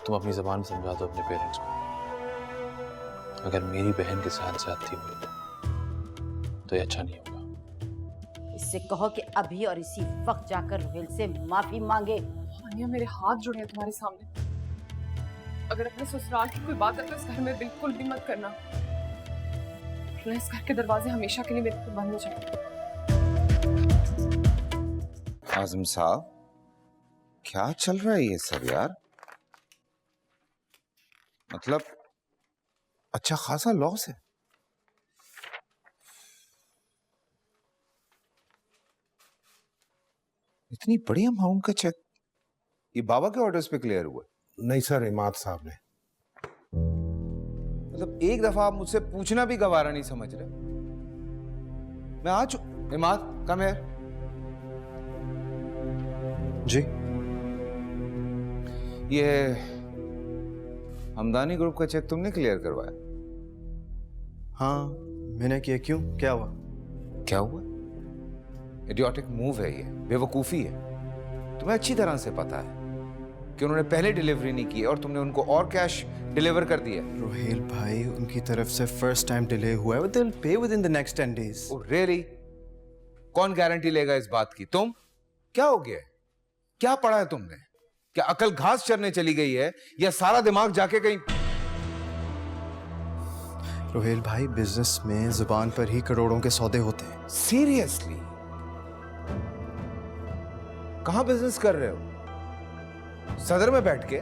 तुम अपनी ज़बान में समझा दो अपने पेरेंट्स को, अगर मेरी बहन के साथ ज्यादती हुई तो ये अच्छा नहीं होगा। इससे कहो कि अभी और इसी वक्त जाकर रोहेल से माफी मांगे। आनिया, मेरे हाथ जुड़े हैं तुम्हारे सामने। अगर अपने ससुराल की कोई बात है तो इस घर में बिल्कुल भी मत करना, वरना इस घर के दरवाजे हमेशा के लिए मेरे पे बंद हो जाएंगे। आजम साहब, क्या चल रहा है ये सब यार? मतलब अच्छा खासा लॉस है। इतनी बड़ी अमाउंट का चेक ये बाबा के ऑर्डर्स पे क्लियर हुआ? नहीं सर, इमाद साहब ने। मतलब एक दफा आप मुझसे पूछना भी गवारा नहीं समझ रहे। मैं आ चुका। इमाद, कम है जी। ये हमदानी ग्रुप का चेक तुमने क्लियर करवाया? हाँ मैंने किया। क्यों, क्या हुआ? क्या हुआ? इडियोटिक मूव है ये, बेवकूफी है। तुम्हें अच्छी तरह से पता है कि उन्होंने पहले डिलीवरी नहीं की और तुमने उनको और कैश डिलीवर कर दिया। रोहेल भाई, उनकी तरफ से फर्स्ट टाइम डिले हुआ है, they will pay with in the next 10 days। Oh really? कौन गारंटी लेगा इस बात की? तुम? क्या हो गया? क्या पढ़ा है तुमने? क्या अकल घास चरने चली गई है या सारा दिमाग जाके कहीं? रोहेल भाई, बिजनेस में जुबान पर ही करोड़ों के सौदे होते हैं। सीरियसली? कहां बिजनेस कर रहे हो? सदर में बैठ के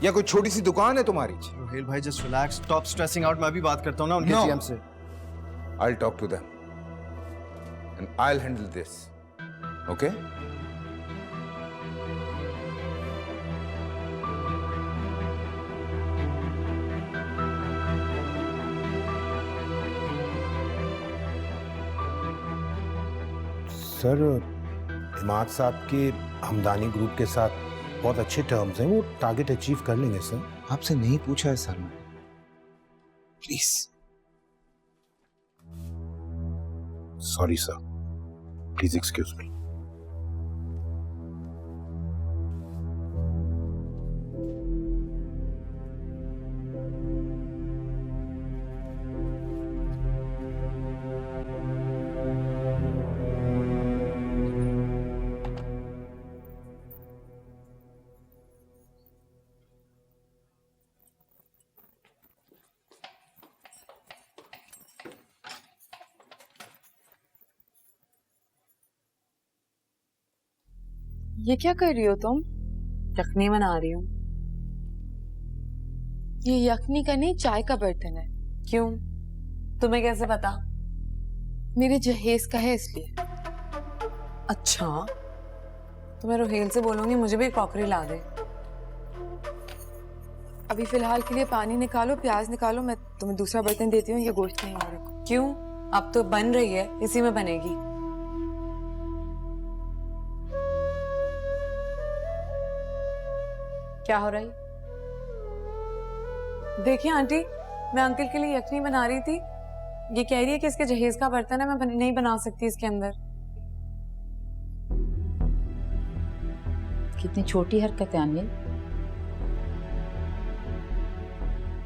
या कोई छोटी सी दुकान है तुम्हारी? रोहेल भाई just relax, stop stressing out. मैं भी बात करता हूं ना उनके जीएम से। I'll talk to them and I'll handle this. Okay? Sir, Imad साहब के हमदानी ग्रुप के साथ बहुत अच्छे टर्म्स हैं, वो टारगेट अचीव कर लेंगे सर। आपसे नहीं पूछा है सर मैंने, please. Sorry sir, please excuse me. ये क्या कर रही हो तुम? यखनी बना रही हूँ। ये यखनी का नहीं, चाय का बर्तन है। क्यों? तुम्हें कैसे पता? मेरे जहेज का है इसलिए। अच्छा, तो मैं रोहेल से बोलूंगी मुझे भी क्रॉकरी ला दे। अभी फिलहाल के लिए पानी निकालो, प्याज निकालो, मैं तुम्हें दूसरा बर्तन देती हूँ। ये गोश्त नहीं हो रहा। क्यों? अब तो बन रही है, इसी में बनेगी। क्या हो रही? देखिए आंटी, मैं अंकल के लिए यखनी बना रही थी। ये कह रही है कि इसके जहेज का बर्तन है, मैं नहीं बना सकती इसके अंदर। कितनी छोटी हरकत है अनिल,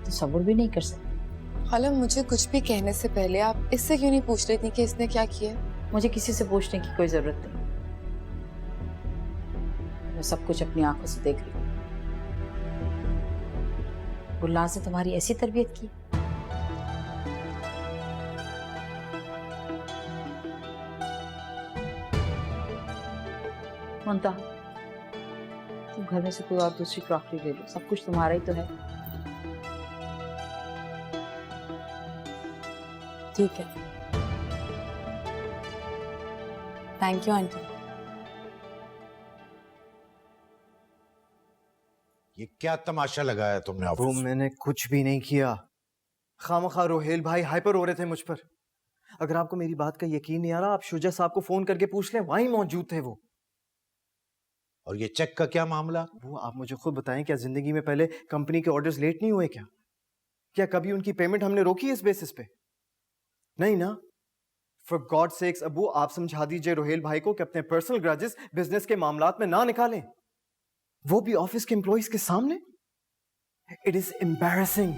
तो सब्र भी नहीं कर सकती। खाला, मुझे कुछ भी कहने से पहले आप इससे क्यों नहीं पूछ रही थी कि इसने क्या किया? मुझे किसी से पूछने की कोई जरूरत नहीं, मैं सब कुछ अपनी आंखों से देख रही हूँ। गुलनाज ने तुम्हारी ऐसी तरबियत की? मुंता, तुम घर में से कोई और दूसरी क्रॉकरी ले लो, सब कुछ तुम्हारा ही तो है। ठीक है, थैंक यू आंटी। ये क्या तमाशा लगाया तुमने वो ऑफिस? मैंने कुछ भी नहीं किया। खामखा रोहेल भाई हाइपर हो रहे थे मुझ पर। अगर आपको मेरी बात का यकीन नहीं आ रहा, आप शुजा साहब को फोन करके पूछ लें, वहीं मौजूद थे वो। और ये चेक का क्या मामला? वो आप मुझे खुद बताएं, क्या जिंदगी में पहले कंपनी के ऑर्डर्स लेट नहीं हुए? क्या कभी उनकी पेमेंट हमने रोकी इस बेसिस पे? नहीं ना। फॉर गॉड सेक्स अबू, आप समझा दीजिए रोहेल भाई को कि अपने पर्सनल ग्रजेस बिजनेस के मामलात में ना निकालें, वो भी ऑफिस के एम्प्लॉइज के सामने। It is embarrassing.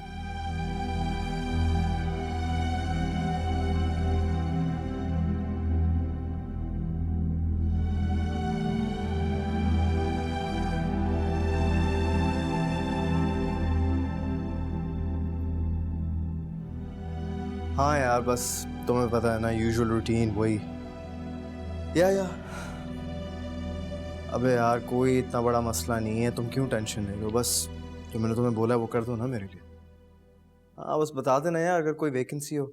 हाँ यार, बस तुम्हें पता है ना, यूजुअल रूटीन वही। या अबे यार, कोई इतना बड़ा मसला नहीं है, तुम क्यों टेंशन ले रहे हो? बस जो मैंने तुम्हें बोला है वो कर दो ना मेरे लिए। हाँ, बस बता देना यार अगर कोई वैकेंसी हो।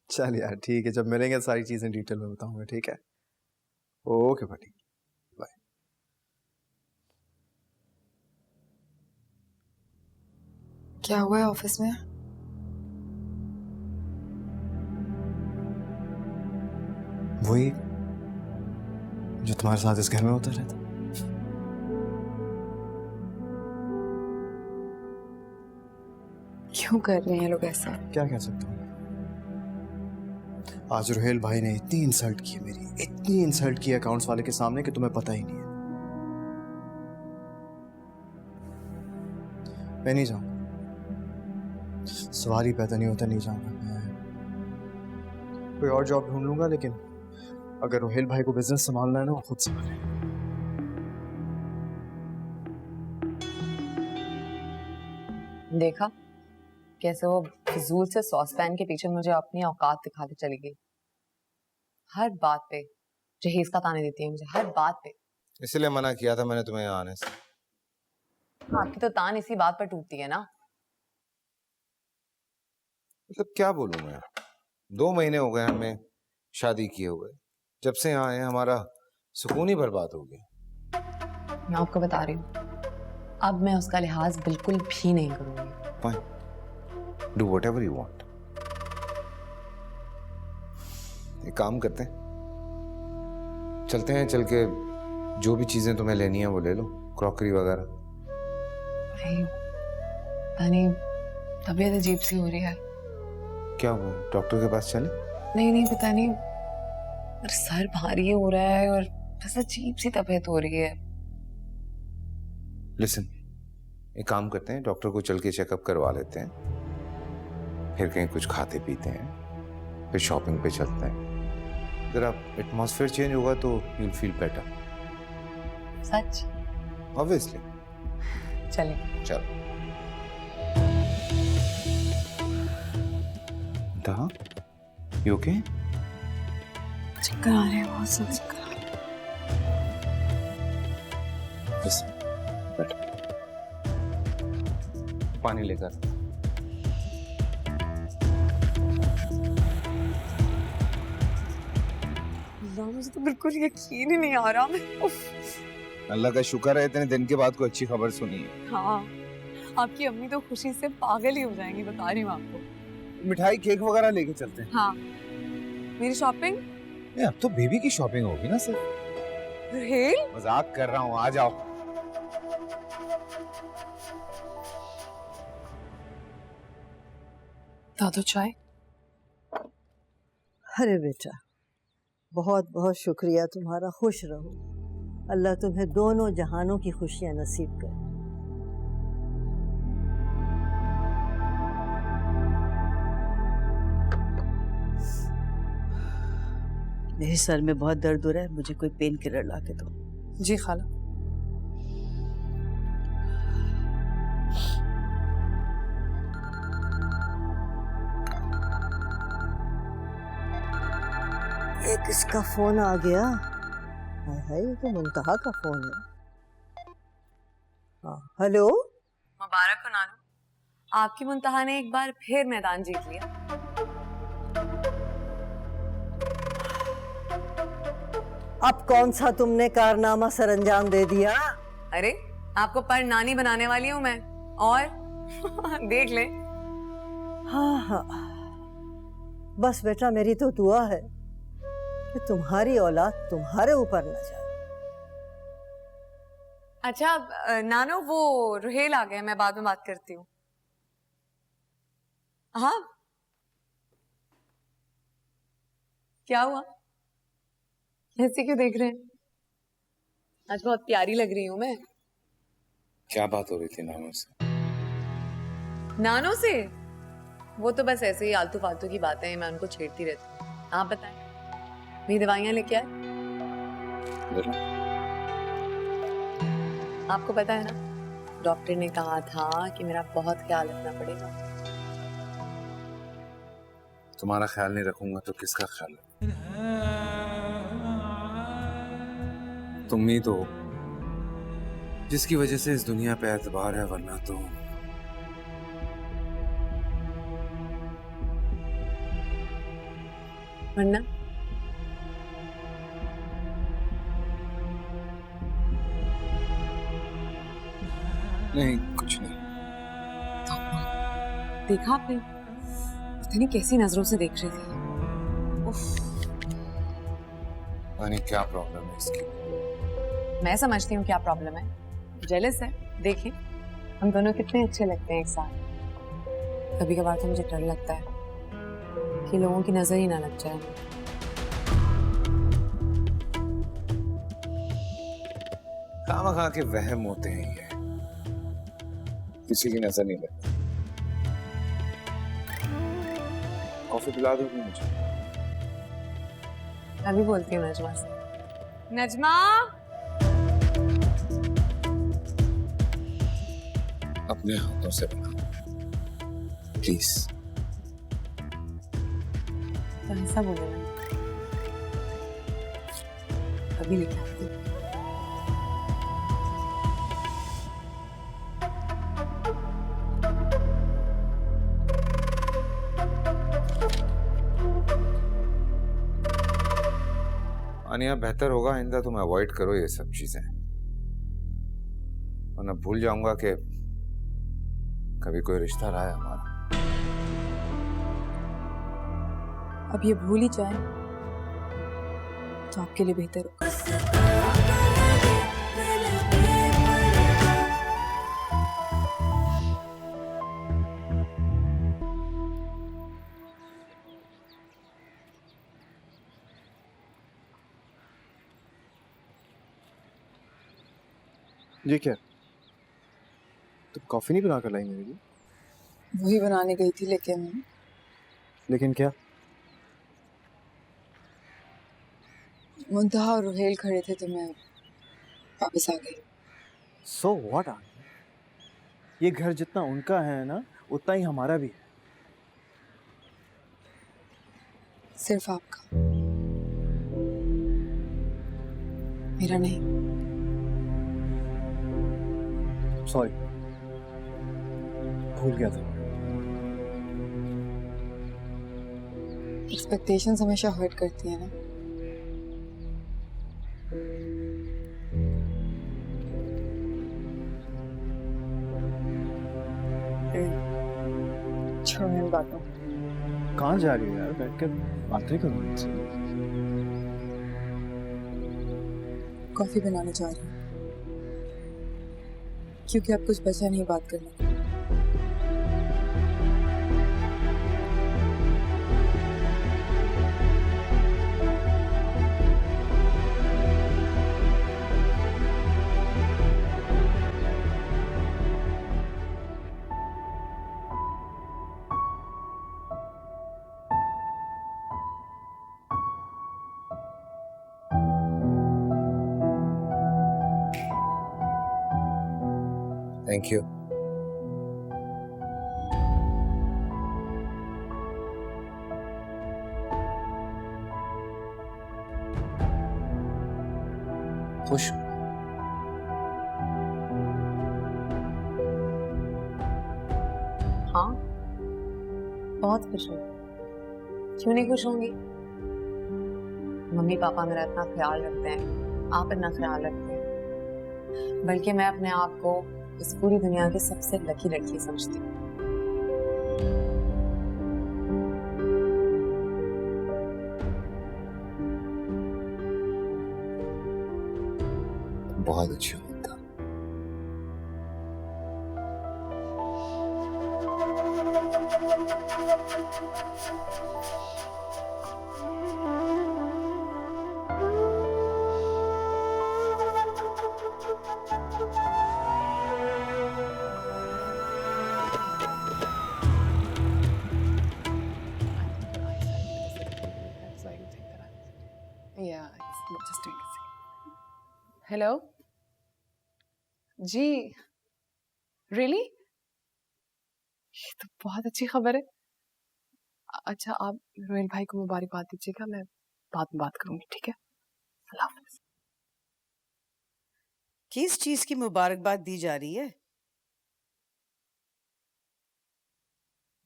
चल यार ठीक है, जब मिलेंगे सारी चीज़ें डिटेल में बताऊंगा, ठीक है? ओके भाई, बाय। क्या हुआ है ऑफिस में? वही जो तुम्हारे साथ इस घर में होता रहता। क्यों कर रहे हैं ये लोग ऐसा? क्या कह सकता हूँ? आज रोहेल भाई ने इतनी इंसल्ट की है मेरी, इतनी इंसल्ट की अकाउंट्स वाले के सामने कि तुम्हें पता ही नहीं है। मैं नहीं जाऊंगा, सवाल ही पैदा नहीं होता, नहीं जाऊंगा। मैं कोई और जॉब ढूंढ लूंगा, लेकिन अगर रोहेल भाई को बिजनेस संभालना है ना, वो खुद संभाले। देखा कैसे वो फिजूल से सॉस पैन के पीछे मुझे अपनी औकात दिखाते चली गई। हर बात पे जहेज का ताने देती है मुझे, हर बात पे। इसलिए मना किया था मैंने तुम्हें यहाँ आने से। आपकी तो तान इसी बात पर टूटती है ना। मतलब क्या बोलूं मैं, 2 महीने हो गए हमें शादी किए हुए, जब से यहाँ आए हमारा सुकून ही बर्बाद हो गया। मैं आपको बता रही हूँ, अब मैं उसका लिहाज बिल्कुल भी नहीं करूंगी। Fine. Do whatever you want. एक काम करते हैं, चलते हैं, चल के जो भी चीजें तुम्हें लेनी है वो ले लो, क्रॉकरी वगैरह। नहीं, पता नहीं, तबीयत अजीब सी हो रही है। क्या हुआ, डॉक्टर के पास चले? नहीं, पता नहीं, मेरा सर भारी हो रहा है और बस अजीब सी तबीयत हो रही है। लिसन, एक काम करते हैं, डॉक्टर को चल के चेकअप करवा लेते हैं, फिर कहीं कुछ खाते पीते हैं, फिर शॉपिंग पे चलते हैं। अगर आप एटमॉस्फेयर चेंज होगा तो you will feel better. Such? Obviously. चले। चलो। दा, यू ओके? चक्कर आ रहे हैं, बहुत सा चक्कर आ रहे हैं। पानी लेकर। मुझे तो बिल्कुल यकीन ही नहीं आ रहा। अल्लाह का शुक्र है इतने दिन के बाद कोई अच्छी खबर सुनी है। हाँ, आपकी अम्मी तो खुशी से पागल ही हो जाएंगी, बता रही हूँ आपको। मिठाई केक वगैरह लेके चलते हैं। हाँ, मेरी शॉपिंग? नहीं, अब तो बेबी की शॉपिंग होगी ना सर। रोहेल? मजाक कर रहा हूँ, आ जाओ। दादू चाय? अरे बेटा, बहुत बहुत शुक्रिया तुम्हारा, खुश रहो। अल्लाह तुम्हें दोनों जहानों की खुशियां नसीब करे। मेरे सर में बहुत दर्द हो रहा है, मुझे कोई पेन किलर ला के दो। जी खाला। ये किसका फोन आ गया? हाय हाय, ये तो मुंतहा का फोन है। हाँ, हेलो। मुबारक हो नानू, आपकी मुंतहा ने एक बार फिर मैदान जीत लिया। अब कौन सा तुमने कारनामा सर अंजाम दे दिया? अरे, आपको पर नानी बनाने वाली हूँ मैं, और देख ले। हाँ हाँ, बस बेटा मेरी तो दुआ है कि तुम्हारी औलाद तुम्हारे ऊपर न जाए। अच्छा नानो, वो रोहेल आ गए, मैं बाद में बात करती हूँ। हाँ, क्या हुआ? ऐसे क्यों देख रहे हैं? आज बहुत प्यारी लग रही हूँ मैं। क्या बात हो रही थी नानू से? नानो से वो तो बस ऐसे ही आलतू फालतू की बातें हैं, मैं उनको छेड़ती रहती हूँ। आप बताएं, मेरी दवाइयाँ लेके आए? आपको पता है ना, डॉक्टर ने कहा था कि मेरा बहुत ख्याल रखना पड़ेगा। तुम्हारा ख्याल नहीं रखूंगा तो किसका ख्याल रखूंगा? तुम ही तो जिसकी वजह से इस दुनिया पे एतबार है, वरना तो वरना नहीं, कुछ नहीं। देखा आपने, पता नहीं कैसी नजरों से देख रही थी। उफ, यानी क्या प्रॉब्लम है इसकी? मैं समझती हूँ क्या प्रॉब्लम है। जेलस है। देखिए, हम दोनों कितने अच्छे लगते हैं एक साथ। कभी कभार तो मुझे डर लगता है कि लोगों की नजर ही ना लग जाए। खामा के वहम होते हैं ये, किसी की नजर नहीं लगती। कॉफी पिला दोगी मुझे? मैं भी बोलती हूँ नजमा से। नजमा, अपने हाथों से बना, प्लीज। तो ऐसा बोले ना, अभी लेके आती हूँ। आनिया, बेहतर होगा आइंदा तुम अवॉइड करो ये सब चीजें, वरना भूल जाऊंगा कि कभी कोई रिश्ता रहा है हमारा। अब ये भूल ही जाए तो आपके लिए बेहतर होगा। ये क्या? तुम कॉफी नहीं बना कर लाई मेरे लिए? वही बनाने गई थी, लेकिन क्या? मुंतहा और रुहेल खड़े थे तो मैं वापस आ गई। So what? ये घर जितना उनका है ना, उतना ही हमारा भी है। सिर्फ आपका, मेरा नहीं। सॉरी, भूल गया था। एक्सपेक्टेशंस हमेशा हर्ट करती है ना। छोड़ो इन बातों। कहाँ जा रही हो यार? बैठ कर बातें करो मुझसे। कॉफी बनाने जा रही हूँ, क्योंकि अब कुछ बचा नहीं बात करने। Thank you. खुश हूं। हाँ, बहुत खुश हूँ। क्यों नहीं खुश होंगी? मम्मी पापा मेरा इतना ख्याल रखते हैं, आप इतना ख्याल रखते हैं, बल्कि मैं अपने आप को इस पूरी दुनिया की सबसे लकी लड़की समझती हूँ। बहुत अच्छी हो था। Yeah, it's just doing it. Hello? Ji, really? ये तो बहुत अच्छी खबर है। अच्छा, आप रोहिल भाई को मुबारकबाद दीजिएगा, मैं बाद में बात करूंगी, ठीक है? अल्लाह हाफ़िज़। किस चीज की मुबारकबाद दी जा रही है?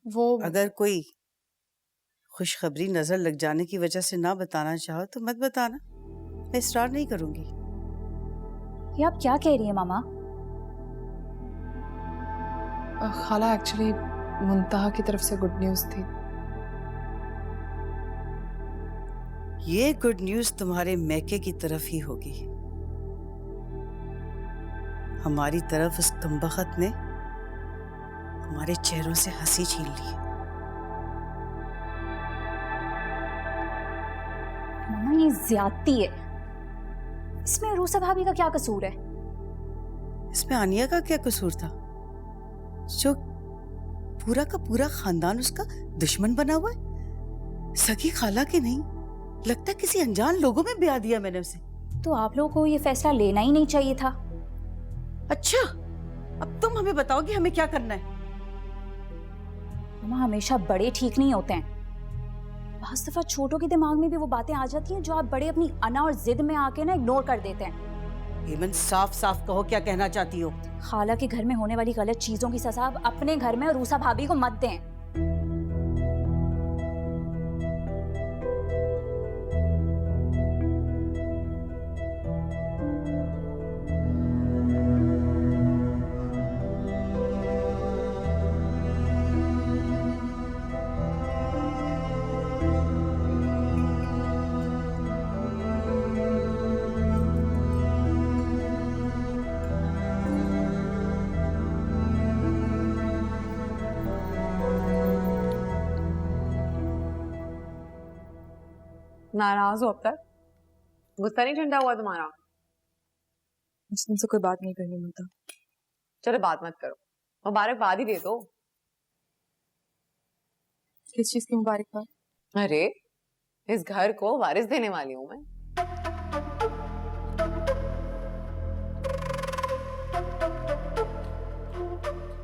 वो अगर कोई खुशखबरी नजर लग जाने की वजह से ना बताना चाहो तो मत बताना, मैं इसरार नहीं करूंगी। ये आप क्या कह रही हैं मामा? खाला एक्चुअली मुंतहा की तरफ से गुड न्यूज़ थी। ये गुड न्यूज़ तुम्हारे मैके की तरफ ही होगी। हमारी तरफ उस कमबख्त ने हमारे चेहरों से हंसी छीन ली। मामा ये ज्यादती है। इसमें रूसा भाभी का क्या कसूर है? इसमें आनिया का क्या कसूर था, जो पूरा का पूरा खानदान उसका दुश्मन बना हुआ है? सगी खाला के नहीं, लगता है किसी अनजान लोगों में ब्याह दिया मैंने उसे। तो आप लोगों को ये फैसला लेना ही नहीं चाहिए था। अच्छा, अब तुम हमें बताओगी हमें क्या करना है? मामा हमेशा बड़े ठीक नहीं होते हैं। बहुत दफा छोटों के दिमाग में भी वो बातें आ जाती हैं जो आप बड़े अपनी अना और जिद में आके ना इग्नोर कर देते हैं। हेमंत, साफ साफ कहो क्या कहना चाहती हो? खाला के घर में होने वाली गलत चीजों की सजा आप अपने घर में और रूसा भाभी को मत दें। नाराज हो अब तक? गुस्सा नहीं ठंडा हुआ तुम्हारा? मुझे तुमसे कोई बात नहीं करनी मुंतहा। चलो बात मत करो, मुबारकबाद ही दे दो। किस चीज की मुबारकबाद? अरे इस घर को वारिस देने वाली हूँ मैं।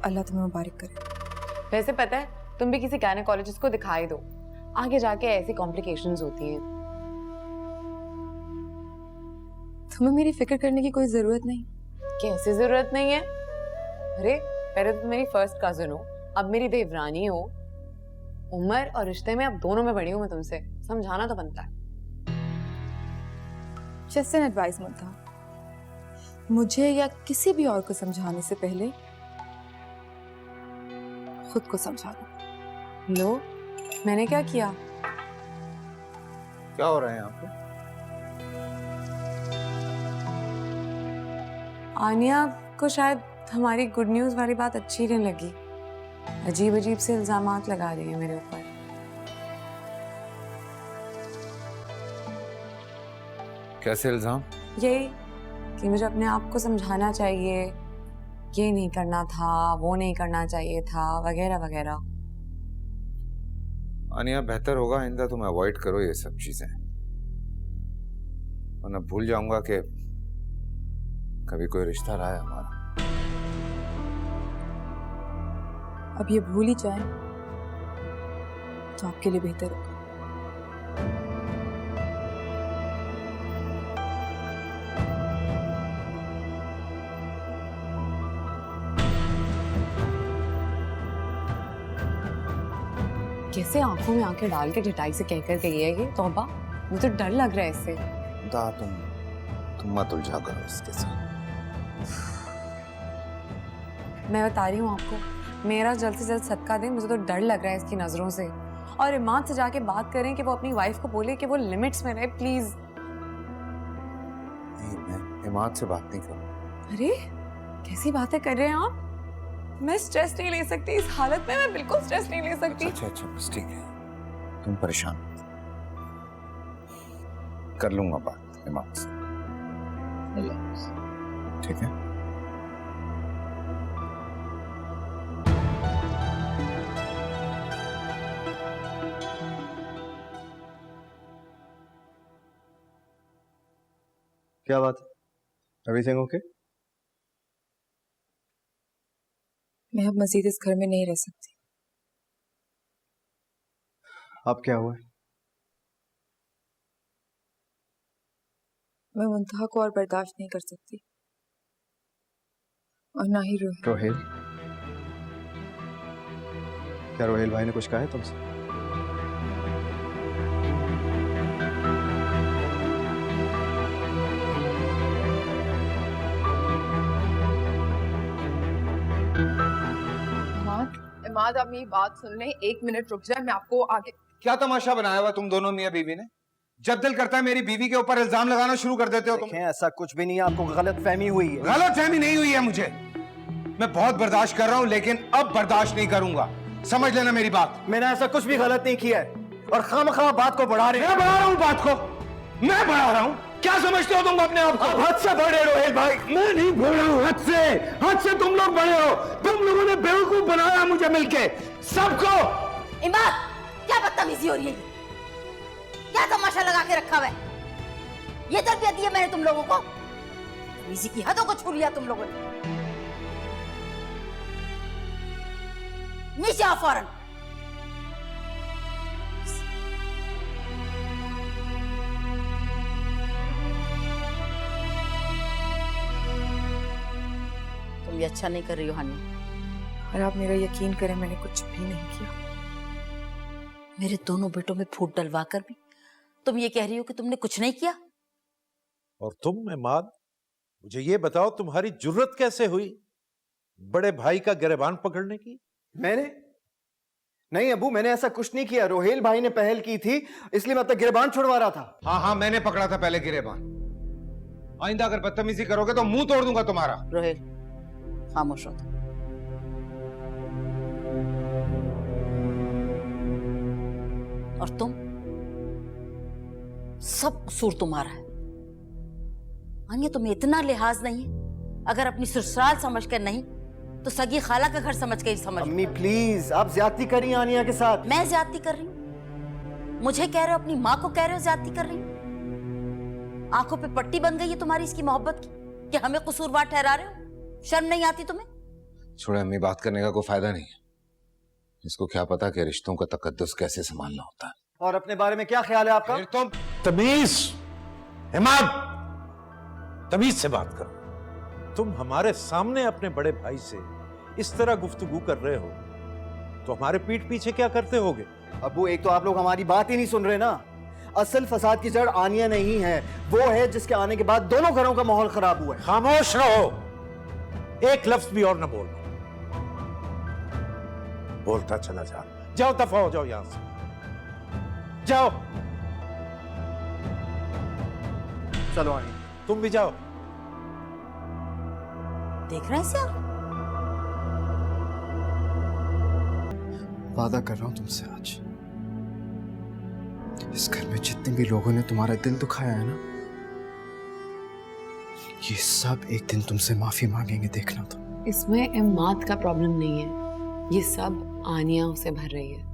अल्लाह तुम्हें मुबारक करे। वैसे पता है, तुम भी किसी गायनेकोलॉजिस्ट को दिखाई दो, आगे जाके ऐसी कॉम्प्लिकेशंस होती हैं। तुम्हें मेरी फिक्र करने की कोई जरूरत नहीं। कैसे जरूरत नहीं है? अरे पहले तो मेरी फर्स्ट कजिन हो, अब मेरी देवरानी हो। उम्र और रिश्ते में अब दोनों में बड़ी हूँ मैं तुमसे, समझाना तो बनता है। जस्ट एन एडवाइस मुंतहा, मुझे या किसी भी और को समझाने से पहले खुद को समझा दो। लो, मैंने क्या किया? क्या हो रहा है यहाँ पे? आनिया को शायद हमारी गुड न्यूज वाली बात अच्छी नहीं लगी। अजीब अजीब से इल्जामात लगा रही है मेरे ऊपर। कैसे इल्जाम? यही कि मुझे अपने आप को समझाना चाहिए, ये नहीं करना था, वो नहीं करना चाहिए था, वगैरह वगैरह। आनिया, बेहतर होगा आइंदा तुम अवॉइड करो ये सब चीजें, वरना भूल जाऊंगा कि कभी कोई रिश्ता रहा है हमारा। अब ये भूल ही जाए तो आपके लिए बेहतर होगा। कैसे आंखों में आंखें डाल के ढटाई से कहकर गई है ये? तौबा, मुझे तो डर लग रहा है इससे। तुम मत उलझा करो इसके साथ। मैं बता रही हूँ आपको, मेरा जल्द से जल्द सदका दे, मुझे तो डर लग रहा है इसकी नजरों से। और इमाद से जाके बात करें कि वो अपनी वाइफ को बोले कि वो लिमिट्स में रहे, प्लीज। नहीं, मैं इमाद से बात नहीं करूँ। अरे कैसी बातें कर रहे हैं आप? मैं स्ट्रेस नहीं ले सकती इस हालत में, मैं बिल्कुल स्ट्रेस नहीं ले सकती। अच्छा बस ठीक है, तुम परेशान मत। कर लूंगा बात इमाद से, ठीक है? क्या बात है? Everything okay? मैं अब मजीद इस घर में नहीं रह सकती। अब क्या हुआ है? मैं मुंतहा को और बर्दाश्त नहीं कर सकती, और ना ही रोहेल, क्या रोहेल भाई ने कुछ कहा है तुमसे? इमाद, आप मेरी बात सुन लें, 1 मिनट रुक जाए, मैं आपको आगे। क्या तमाशा बनाया हुआ तुम दोनों मियां बीवी ने? जब दिल करता है मेरी बीवी के ऊपर इल्जाम लगाना शुरू कर देते हो तुम। ऐसा कुछ भी नहीं है, आपको गलत फहमी हुई है। गलत फहमी नहीं हुई है मुझे, मैं बहुत बर्दाश्त कर रहा हूं, लेकिन अब बर्दाश्त नहीं करूंगा, समझ लेना मेरी बात। मैंने ऐसा कुछ भी गलत नहीं किया है, और खामखा बात को बढ़ा रहे हैं। मैं बढ़ा रहा हूं बात को, मैं बढ़ा रहा हूं। क्या समझते हो तुम अपने आप को? हद से बढ़े रोहेल भाई। मैं नहीं बोल रहा हूँ हद से तुम लोग बड़े हो। तुम लोगों ने बेवकूफ बनाया मुझे मिलके, सबको। इमाद, क्या बदतमीजी हो रही है? क्या तमाशा लगा के रखा हुआ है? ये तरबियत दी है मैंने तुम लोगों को? तमीजी की हदों को छू लिया तुम लोगों ने। नीचे आओ फौरन। तुम ये अच्छा नहीं कर रही हो हानिया। और आप मेरा यकीन करें, मैंने कुछ भी नहीं किया। मेरे दोनों बेटों में फूट डलवा कर भी तुम ये कह रही हो कि तुमने कुछ नहीं किया? और तुम इमाद, मुझे ये बताओ तुम्हारी जुर्रत कैसे हुई बड़े भाई का गिरबान पकड़ने की? मैंने नहीं अबू, मैंने ऐसा कुछ नहीं किया। रोहेल भाई ने पहल की थी, इसलिए मैं अपना गिरबान छुड़वा रहा था। हाँ हाँ, मैंने पकड़ा था पहले गिरेबान। आइंदा अगर बदतमीजी करोगे तो मुंह तोड़ दूंगा तुम्हारा। रोहेल, खामोश हो तुम। और तुम, सब कसूर तुम्हारा है। आनिया, तुम्हें इतना लिहाज नहीं है? अगर अपनी ससुराल समझ कर नहीं तो सगी खाला का घर समझ के ही समझ। अम्मी प्लीज, आप ज्यादती कर रही हैं आनिया के साथ। मैं ज्यादती कर रही हूँ? मुझे कह रहे हो, अपनी माँ को कह रहे हो ज्यादती कर रही हूँ? आंखों पे पट्टी बन गई है तुम्हारी इसकी मोहब्बत की कि हमें कसूरवार ठहरा रहे हो? शर्म नहीं आती तुम्हें? छोड़े अम्मी, बात करने का कोई फायदा नहीं है। इसको क्या पता कि रिश्तों का तकद्दुस कैसे संभालना होता है। और अपने बारे में क्या ख्याल है आपका? फिर तुम तमीज, इमाद, तमीज से बात करो। तुम हमारे सामने अपने बड़े भाई से इस तरह गुफ्तगू कर रहे हो तो हमारे पीठ पीछे क्या करते होगे? अबू, एक तो आप लोग हमारी बात ही नहीं सुन रहे ना। असल फसाद की जड़ आनिया नहीं है, वो है जिसके आने के बाद दोनों घरों का माहौल खराब हुआ है। खामोश रहो, एक लफ्ज भी और न बोलना। बोलता चला जा। जाओ, दफा हो जाओ यहां से, जाओ। चलो आनिया, तुम भी जाओ। देख रहे हैं इसे आप? वादा कर रहा हूं तुमसे, आज इस घर में जितने भी लोगों ने तुम्हारा दिल दुखाया है ना, ये सब एक दिन तुमसे माफी मांगेंगे, देखना तुम। इसमें इमाद का प्रॉब्लम नहीं है, ये सब आनिया से भर रही है।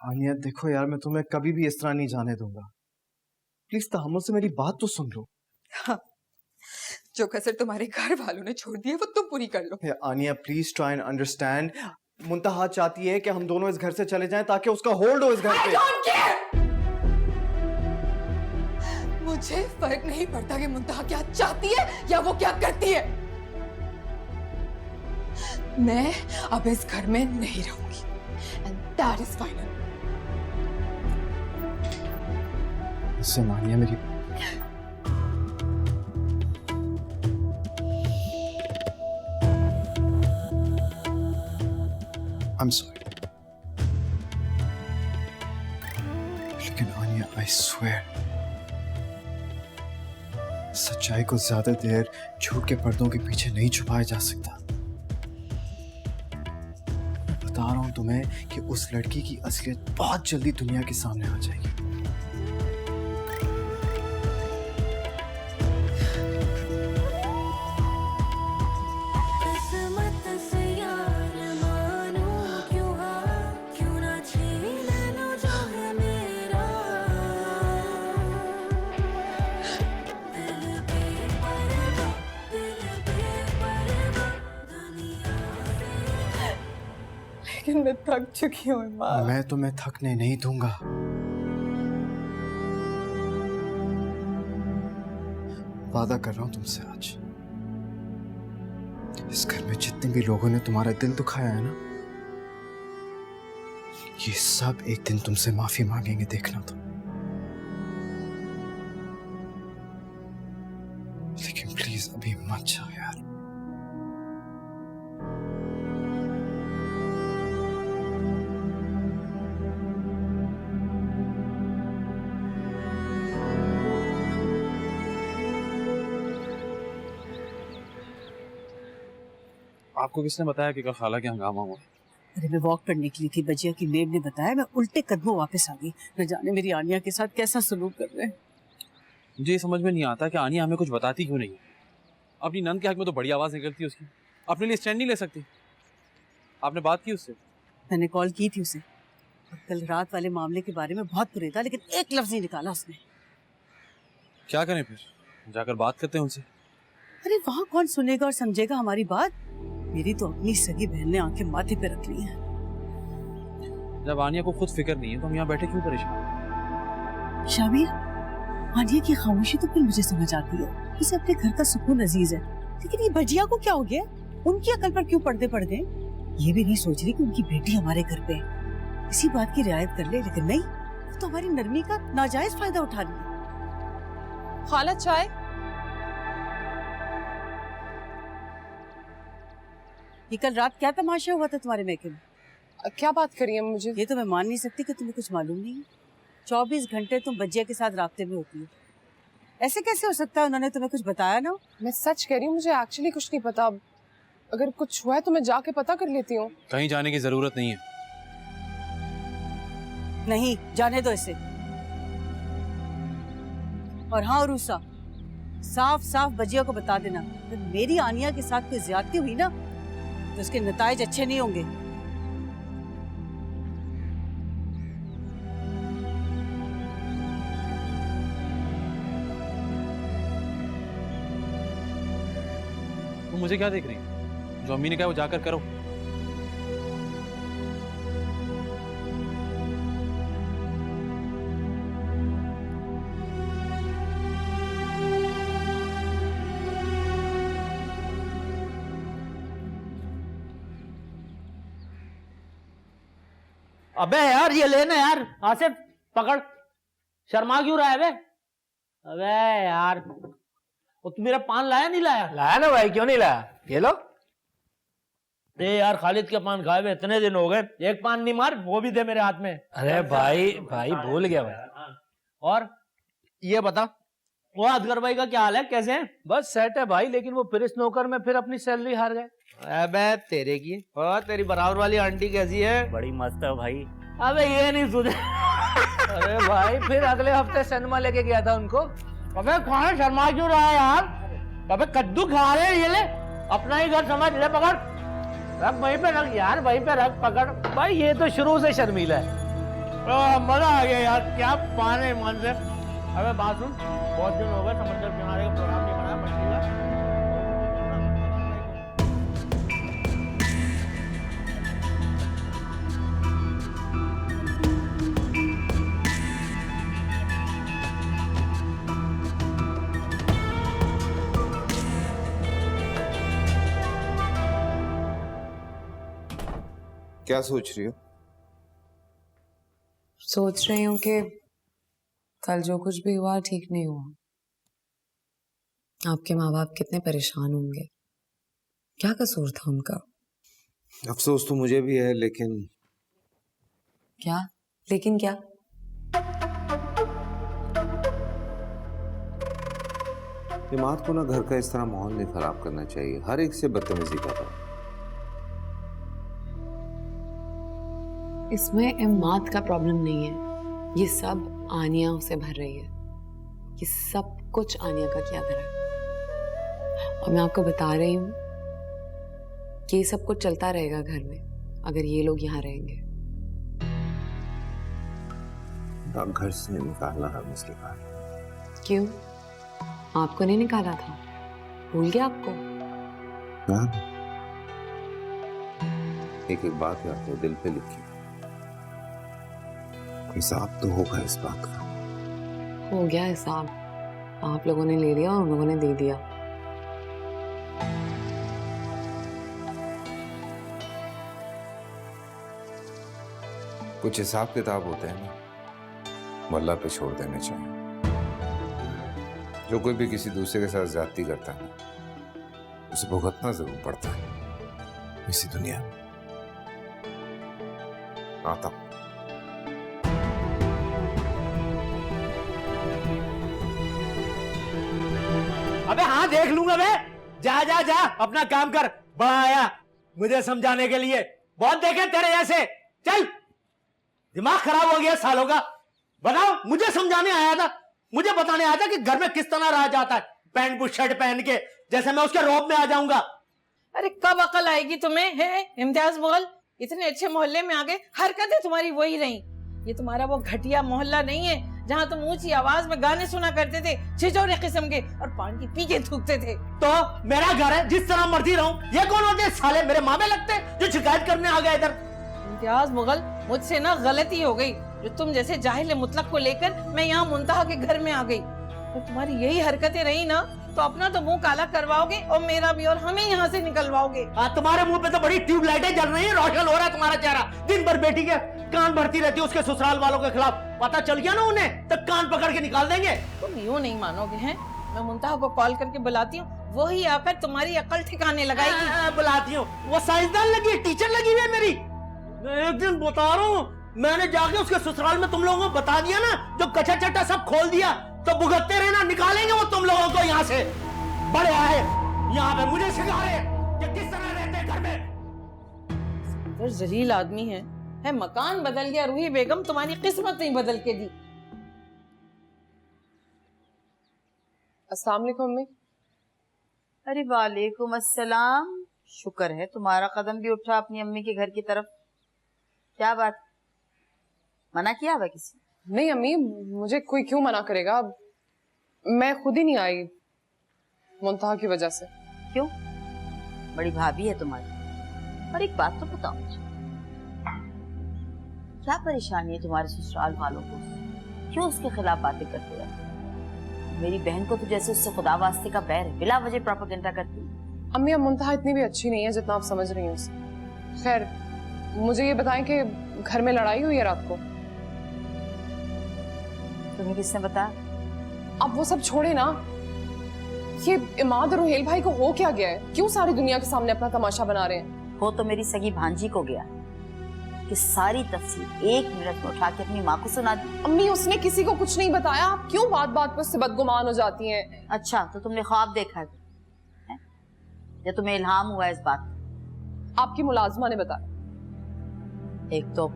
आनिया देखो यार, मैं तुम्हें कभी भी इस तरह नहीं जाने दूंगा। प्लीज तहम्मुल से मेरी बात तो सुन लो। हाँ, जो कसर तुम्हारे घर वालों ने छोड़ दी है वो तुम पूरी कर लो। आनिया प्लीज ट्राई एंड अंडरस्टैंड। मुंतहा चाहती है कि हम दोनों इस घर से चले जाएं ताकि उसका होल्ड हो इस घर पे। I don't care! मुझे फर्क नहीं पड़ता कि मुंतहा क्या चाहती है या वो क्या करती है। मैं अब इस घर में नहीं रहूंगी, and that is final. सुन आनिया, मेरी I'm sorry, लेकिन आनिया I swear, सच्चाई को ज्यादा देर झूठ के पर्दों के पीछे नहीं छुपाया जा सकता। बता रहा हूं तुम्हें कि उस लड़की की असलियत बहुत जल्दी दुनिया के सामने आ जाएगी। लेकिन मैं थक चुकी हूँ इमाद। मैं तुम्हें थकने नहीं दूंगा। वादा कर रहा हूं तुमसे आज, इस घर में जितने भी लोगों ने तुम्हारा दिल दुखाया है ना, ये सब एक दिन तुमसे माफी मांगेंगे, देखना तुम। लेकिन प्लीज अभी मत जाओ यार। आपको किसने बताया कि कल खाला के हंगामा हुआ? अरे मैं वॉक पर निकली थी, बजिया की मेड ने बताया, मैं उल्टे कदमों वापस आ गई। न जाने मेरी आनिया के साथ कैसा सलूक कर रहे हैं। मुझे ये समझ में नहीं आता कि आनिया हमें कुछ बताती क्यों नहीं है। अपनी नंद के हक में तो बड़ी आवाज निकलती है उसकी, अपने लिए स्टैंड नहीं ले सकती। आपने बात की उससे? मैंने कॉल की थी उसे, और कल रात वाले मामले के बारे में बहुत बुरे था, लेकिन एक लफ्ज नहीं निकाला उसने। क्या करें फिर? जाकर बात करते हैं उनसे। अरे वहाँ कौन सुनेगा और समझेगा हमारी बात? मेरी तो अपनी सगी बहन ने आंखें माथे पे रख ली हैं। जब आनिया को खुद फिक्र नहीं है तो हम यहाँ बैठे क्यों परेशान? शामिर, आनिया की खामोशी तो फिर मुझे समझ आती है, उसे अपने घर का सुकून अजीज है, लेकिन ये भजिया को क्या हो गया? उनकी अकल पर क्यों पर्दे पड़ गए? ये भी नहीं सोच रही कि उनकी बेटी हमारे घर पे है, इसी बात की रियायत कर ले, लेकिन नहीं, वो तो हमारी नरमी का नाजायज फायदा उठा रही है। खाला चाय? ये कल रात क्या तमाशा हुआ था तुम्हारे मैके में? क्या बात करी है? मुझे ये तो मैं मान नहीं सकती कि तुम्हें कुछ मालूम नहीं है। 24 घंटे तुम बजिया के साथ राब्ते में होती हो, ऐसे कैसे हो सकता है? उन्होंने तुम्हें कुछ बताया ना? मैं सच कह रही हूँ, मुझे एक्चुअली कुछ नहीं पता। अगर कुछ हुआ है तो मैं जाके पता कर लेती हूँ। कहीं जाने की जरूरत नहीं है। नहीं, जाने दो इसे। और हाँ रूसा, साफ साफ बजिया को बता देना, अगर मेरी आनिया के साथ कोई ज्यादती हुई ना तो उसके नताइज अच्छे नहीं होंगे। तुम मुझे क्या देख रही हो? जो अम्मी ने कहा वो जाकर करो। अबे यार ये लेना यार, आसिफ पकड़। शर्मा क्यों रहा है बे? अबे यार वो तू मेरा पान लाया नहीं लाया? लाया ना भाई, क्यों नहीं लाया? ये लो। ए यार खालिद के पान खाए हुए इतने दिन हो गए, एक पान नहीं मार, वो भी दे मेरे हाथ में। अरे भाई भाई भूल गया भाई। और ये बता, वो असगर भाई का क्या हाल है, कैसे है? बस सेट है भाई, लेकिन वो प्रेस नौकर में फिर अपनी सैलरी हार गए। अबे तेरे की। और तेरी बराबर वाली आंटी कैसी है? बड़ी मस्त है भाई। अबे ये नहीं सुधे। अरे भाई फिर अगले हफ्ते सिनेमा लेके गया था उनको। अबे खाना शर्मा क्यों रहा है यार? अबे कद्दू खा रहे हैं ये, ले अपना ही घर समझ ले, पकड़ रख वहीं पे रख यार, वहीं पे रख, पकड़। भाई ये तो शुरू से शर्मीला है। मजा आ गया यार, क्या पान है मन से। अबे बात सुन, बहुत दिन हो गए समंदर किनारे का प्रोग्राम नहीं बना मछली का। क्या सोच रही हो? सोच रही हूँ कि कल जो कुछ भी हुआ ठीक नहीं हुआ। आपके माँ बाप कितने परेशान होंगे, क्या कसूर था उनका? अफसोस तो मुझे भी है, लेकिन क्या लेकिन क्या? इमाद को ना घर का इस तरह माहौल नहीं खराब करना चाहिए, हर एक से बदतमीजी कर रहा है। इसमें इमाद का प्रॉब्लम नहीं है, ये सब आनिया उसे भर रही है। ये सब कुछ आनिया का किया धरा है। और मैं आपको बता रही हूँ कि ये सब कुछ चलता रहेगा घर में अगर ये लोग यहाँ रहेंगे। घर से निकालना है मुझके पास। क्यों? आपको नहीं निकाला था? भूल गया आपको? हाँ। एक एक बात याद है, दिल पे लिखी। हिसाब तो होगा इस बात का। हो गया हिसाब। आप लोगों ने ले लिया और उन लोगों ने दे दिया। कुछ हिसाब किताब होते हैं ना, मल्ला पे छोड़ देने चाहिए। जो कोई भी किसी दूसरे के साथ ज्यादती करता है ना, उसे भुगतना जरूर पड़ता है इसी दुनिया में। आता हूं। अबे हाँ देख लूंगा मैं। जा जा जा अपना काम कर। बड़ा आया मुझे समझाने के लिए। बहुत देखे तेरे जैसे। चल, दिमाग खराब हो गया सालों का। बताओ, मुझे समझाने आया था, मुझे बताने आया था कि घर में किस तरह रहा जाता है, पैंट बुट शर्ट पहन के, जैसे मैं उसके रौब में आ जाऊंगा। अरे कब अकल आएगी तुम्हें? है इम्तियाज मुगल, इतने अच्छे मोहल्ले में आ गए, हरकतें तुम्हारी वही रही। ये तुम्हारा वो घटिया मोहल्ला नहीं है जहाँ तुम ऊंची आवाज में गाने सुना करते थे, छिछोरे किस्म के, और पान की पी के थूकते थे। तो मेरा घर है, जिस तरह मर्जी रहूं। ये कौन होते साले? मेरे मामे लगते जो शिकायत करने आ गए इधर। इम्तियाज मुगल, मुझसे ना गलती हो गई जो तुम जैसे जाहिल मुतलक को लेकर मैं यहाँ मुंतहा के घर में आ गई। तो तुम्हारी यही हरकतें रही ना तो अपना तो मुंह काला करवाओगे और मेरा भी, और हमें यहाँ से निकलवाओगे। तुम्हारे मुंह पे तो बड़ी ट्यूबलाइटें जल रही हैं, रोशन हो रहा है तुम्हारा चेहरा। दिन भर बेटी के कान भरती रहती है उसके ससुराल वालों के खिलाफ। पता चल गया ना उन्हें तो कान पकड़ के निकाल देंगे। तुम यूं नहीं मानोगे हैं। मैं मुंतहा को कॉल करके बुलाती हूँ, वही आकर तुम्हारी अकल ठिकाने लगाएगी। बुलाती हूँ, वो साइंसदान लगी है, टीचर लगी हुई है मेरी। मैं एक दिन बता रहा हूँ, मैंने जाके उसके ससुराल में तुम लोगों को बता दिया ना, जो कच्चा चट्टा सब खोल दिया, तो भुगतते रहना, निकालेंगे वो तुम लोगों को यहाँ से। बड़े आए यहाँ पे मुझे सिखा रहे कि किस तरह रहते हैं घर में। जलील आदमी है मकान बदल गया। रूही बेगम, तुम्हारी किस्मत नहीं बदल के दी। अस्सलाम वालेकुम अम्मी। अरे वालेकुम अस्सलाम। शुक्र है तुम्हारा कदम भी उठा अपनी अम्मी के घर की तरफ। क्या बात, मना किया हुआ किसी? नहीं अम्मी, मुझे कोई क्यों मना करेगा। मैं खुद ही नहीं आई मुंतहा की वजह से। क्यों? बड़ी भाभी है तुम्हारी। और एक बात तो बताओ मुझे, क्या परेशानी है तुम्हारे ससुराल वालों को? क्यों उसके खिलाफ बातें करते रहते? मेरी बहन को तो जैसे उससे खुदा वास्ते का बैर है, बिला वजह प्रोपेगेंडा करती। अम्मी, अब मुंतहा इतनी भी अच्छी नहीं है जितना आप समझ रही हैं उसे। खैर, मुझे ये बताएं कि घर में लड़ाई हुई है रात को? तुम्हें किसने बताया? अब वो सब छोड़े ना। ये इमाद और रोहेल भाई को हो क्या गया है? क्यों सारी दुनिया के सामने अपना तमाशा बना रहे हैं? हो तो मेरी सगी भांजी को गया कि सारी तफसील एक मिनट में उठा के अपनी माँ को सुना दी। अम्मी, उसने किसी को कुछ नहीं बताया। आप क्यों बात बात पर उससे बदगुमान हो जाती हैं? अच्छा, तो तुमने ख्वाब देखा है या तुम्हें इल्हाम हुआ इस बात? आपकी मुलाजमा ने बताया। एक तो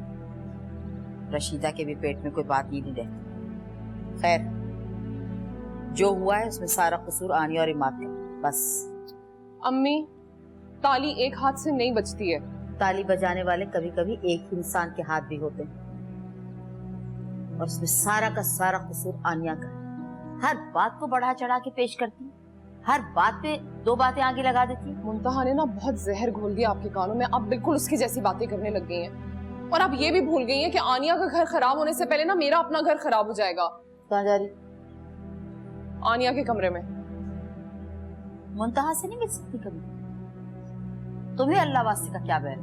रशीदा के भी पेट में कोई बात नहीं रहती। खैर, जो हुआ है उसमें सारा कसूर आनिया और इमाद का। बस अम्मी, ताली एक हाथ से नहीं बजती है। ताली बजाने वाले कभी कभी एक ही इंसान के हाथ भी होते हैं, और उसमें सारा का सारा कसूर आनिया का है। हर बात को बढ़ा चढ़ा के पेश करती, हर बात पे दो बातें आगे लगा देती। मुंतहा ने ना बहुत जहर घोल दिया आपके कानों में। आप बिल्कुल उसकी जैसी बातें करने लग गई हैं, और आप ये भी भूल गई हैं कि आनिया का घर खराब होने से पहले ना मेरा अपना घर खराब हो जाएगा। कहाँ जा रही? आनिया के कमरे में। मुंतहा से नहीं मिल सकती कभी? तुम्हें अल्लाह वास्ते का क्या बैर?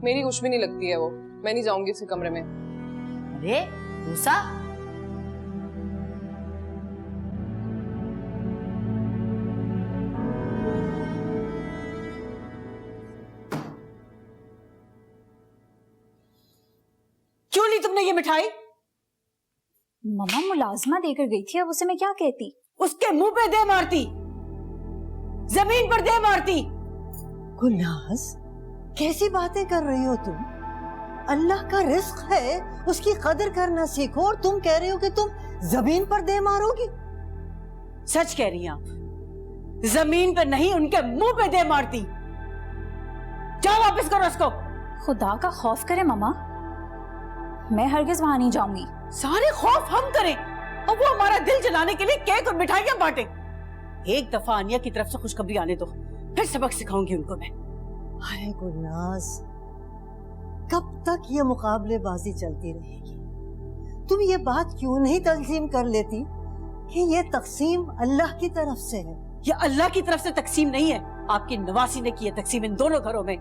मेरी कुछ भी नहीं लगती है वो। मैं नहीं जाऊंगी उसके कमरे में। अरे मूसा, क्यों ली तुमने ये मिठाई? मम्मा मुलाजमा देकर गई थी, अब उसे मैं क्या कहती? उसके मुंह पे दे मारती, जमीन पर दे मारती। गुलनाज, कैसी बातें कर रही हो तुम? अल्लाह का रिस्क है, उसकी कदर करना सीखो। और तुम कह रहे हो कि तुम जमीन पर दे मारोगी। सच कह रही हैं आप, जमीन पे नहीं उनके मुंह पे दे मारती। जाओ वापस करो उसको। खुदा का खौफ करे मम्मा, मैं हरगिज वहां नहीं जाऊंगी। सारे खौफ हम करें और वो हमारा दिल जलाने के लिए केक और मिठाइयां बांटे। एक दफा आनिया की तरफ से खुशखबरी आने दो, फिर सबक सिखाऊंगी उनको मैं। अरे गुलनाज, कब तक ये मुकाबलेबाजी चलती रहेगी? तुम ये बात क्यों नहीं तस्लीम कर लेती कि ये तकसीम अल्लाह की तरफ से है? ये अल्लाह की तरफ से तकसीम नहीं है, आपकी नवासी ने की है तकसीम इन दोनों घरों में।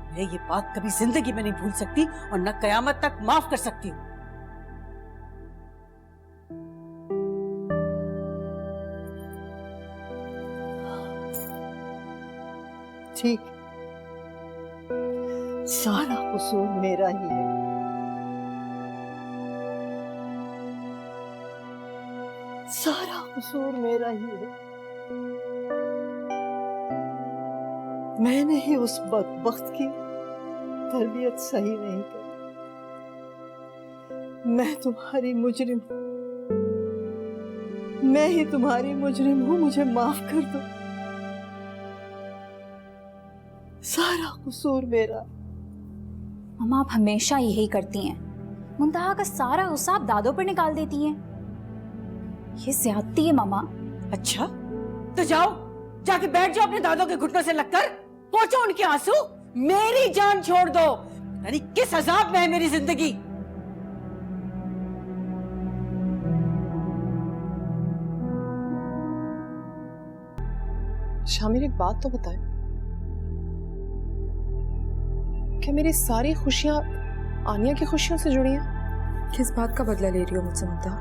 मैं ये बात कभी जिंदगी में नहीं भूल सकती और न कयामत तक माफ कर सकती हूँ। ठीक, सारा कसूर मेरा ही है। सारा कसूर मेरा ही है। मैंने ही उस बदबख्त की तरबियत सही नहीं की। मैं तुम्हारी मुजरिम, मैं ही तुम्हारी मुजरिम हूँ, मुझे माफ कर दो। सारा कसूर मेरा। मम्मा आप हमेशा यही करती हैं, मुंतहा का सारा गुस्सा आप दादों पर निकाल देती हैं। ये ज्यादती है मम्मा। अच्छा तो जाओ, जाके बैठ जाओ अपने दादों के घुटनों से लगकर, पोंछो उनके आंसू, मेरी जान छोड़ दो। यानी किस अजाब में है मेरी जिंदगी। शामिर एक बात तो बताएं, क्या मेरी सारी खुशियां आनिया की खुशियों से जुड़ी हैं? किस बात का बदला ले रही हो मुझसे मुंतहा?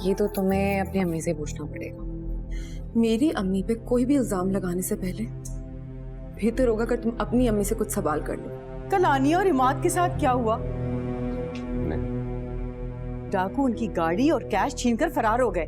ये तो तुम्हें अपनी अम्मी से पूछना पड़ेगा। मेरी अम्मी पे कोई भी इल्जाम लगाने से पहले बेहतर होगा कि तुम अपनी अम्मी से कुछ सवाल कर लो। कल आनिया और इमाद के साथ क्या हुआ? डाकू उनकी गाड़ी और कैश छीनकर फरार हो गए।